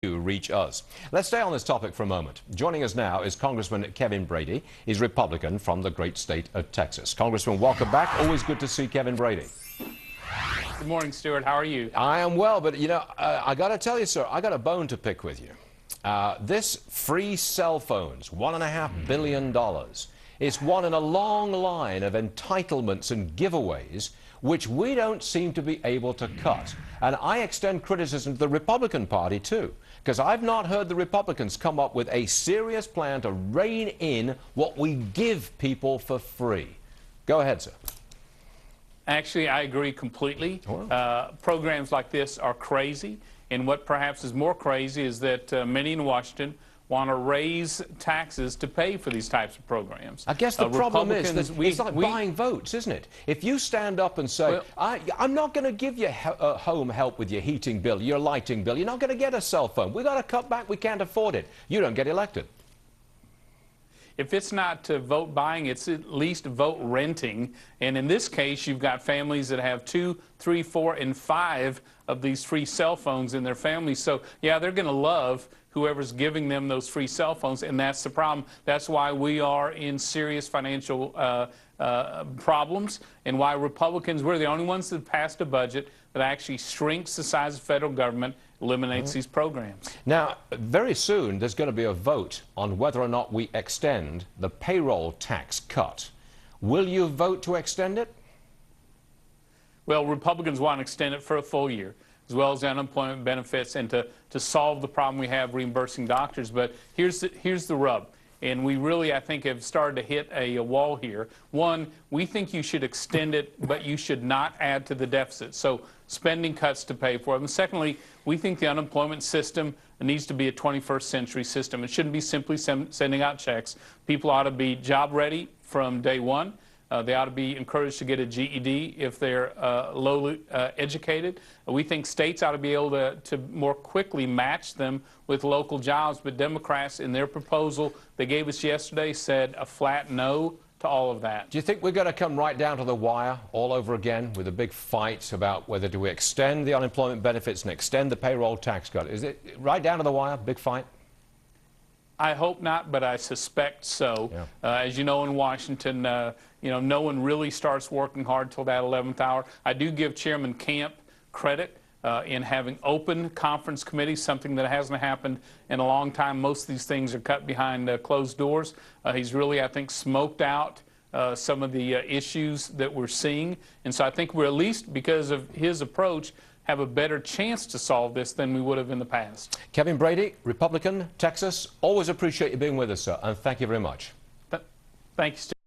You reach us. Let's stay on this topic for a moment. Joining us now is Congressman Kevin Brady. He's Republican from the great state of Texas. Congressman, welcome back. Always good to see Kevin Brady. Good morning, Stuart. How are you? I am well, but, I got to tell you, sir, I got a bone to pick with you. This free cell phones, $1.5 billion, is one in a long line of entitlements and giveaways which we don't seem to be able to cut. And I extend criticism to the Republican Party, too, because I've not heard the Republicans come up with a serious plan to rein in what we give people for free. Go ahead, sir. Actually, I agree completely. Oh. Programs like this are crazy, and what perhaps is more crazy is that many in Washington want to raise taxes to pay for these types of programs. I guess the problem is that it's like buying votes, isn't it? If you stand up and say, well, I'm not going to give you home help with your heating bill, your lighting bill, you're not going to get a cell phone, we've got to cut back, we can't afford it, you don't get elected. If it's not vote buying, it's at least vote renting. And in this case, you've got families that have 2, 3, 4, and 5 of these free cell phones in their families. So, yeah, they're going to love whoever's giving them those free cell phones, and that's the problem. That's why we are in serious financial problems, and why Republicans, we're the only ones that passed a budget that actually shrinks the size of federal government, eliminates these programs. Now, very soon, there's going to be a vote on whether or not we extend the payroll tax cut. Will you vote to extend it? Well, Republicans want to extend it for a full year, as well as the unemployment benefits, and to solve the problem we have reimbursing doctors. But here's the rub, and we really, I think, have started to hit a wall here. One, we think you should extend it, but you should not add to the deficit. So spending cuts to pay for it. And secondly, we think the unemployment system needs to be a 21st century system. It shouldn't be simply sending out checks. People ought to be job ready from day one. They ought to be encouraged to get a GED if they're lowly educated. We think states ought to be able to more quickly match them with local jobs, but Democrats, in their proposal they gave us yesterday, said a flat no to all of that. Do you think we're going to come right down to the wire all over again with a big fight about whether do we extend the unemployment benefits and extend the payroll tax cut? Is it right down to the wire, big fight? I hope not, but I suspect so. Yeah. As you know, in Washington, no one really starts working hard till that 11th hour. I do give Chairman Camp credit in having open conference committees, something that hasn't happened in a long time. Most of these things are cut behind closed doors. He's really, I think, smoked out some of the issues that we're seeing. And so I think we're, at least because of his approach, have a better chance to solve this than we would have in the past. Kevin Brady, Republican, Texas, always appreciate you being with us, sir, and thank you very much. Thank you, Steve.